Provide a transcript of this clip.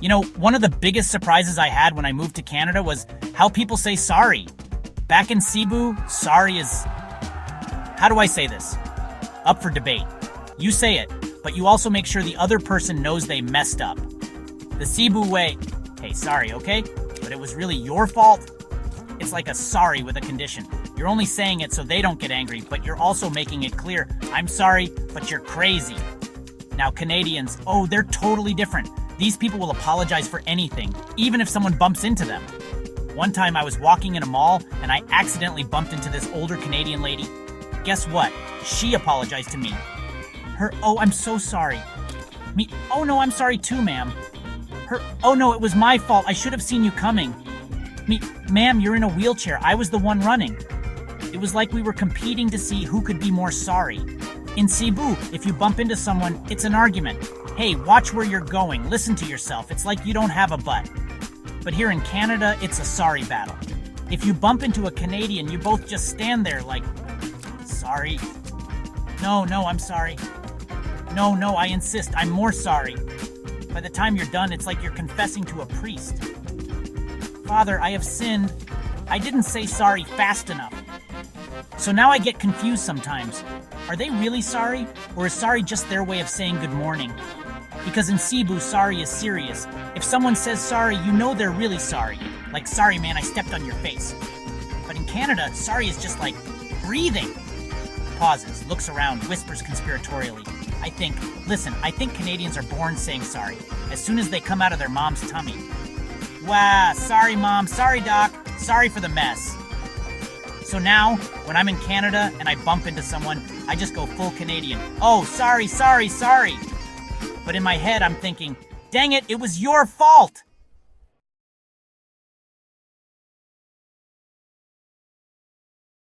You know, one of the biggest surprises I had when I moved to Canada was how people say sorry. Back in Cebu, sorry is... How do I say this? Up for debate. You say it, but you also make sure the other person knows they messed up. The Cebu way, hey, sorry, okay? But it was really your fault? It's like a sorry with a condition. You're only saying it so they don't get angry, but you're also making it clear, I'm sorry, but you're crazy. Now, Canadians, oh, they're totally different. These people will apologize for anything, even if someone bumps into them. One time I was walking in a mall and I accidentally bumped into this older Canadian lady. Guess what? She apologized to me. Her, oh, I'm so sorry. Me, oh no, I'm sorry too, ma'am. Her, oh no, it was my fault. I should have seen you coming. Me, ma'am, you're in a wheelchair. I was the one running. It was like we were competing to see who could be more sorry. In Cebu, if you bump into someone, it's an argument. Hey, watch where you're going. Listen to yourself. It's like you don't have a butt. But here in Canada, it's a sorry battle. If you bump into a Canadian, you both just stand there like, sorry. No, I'm sorry. No, I insist. I'm more sorry. By the time you're done, it's like you're confessing to a priest. Father, I have sinned. I didn't say sorry fast enough. So now I get confused sometimes. Are they really sorry? Or is sorry just their way of saying good morning? Because in Cebu, sorry is serious. If someone says sorry, you know they're really sorry. Like, sorry man, I stepped on your face. But in Canada, sorry is just like breathing. Pauses, looks around, whispers conspiratorially. I think Canadians are born saying sorry, as soon as they come out of their mom's tummy. Wow, sorry mom, sorry doc, sorry for the mess. So now, when I'm in Canada and I bump into someone, I just go full Canadian. Oh, sorry. But in my head, I'm thinking, dang it was your fault.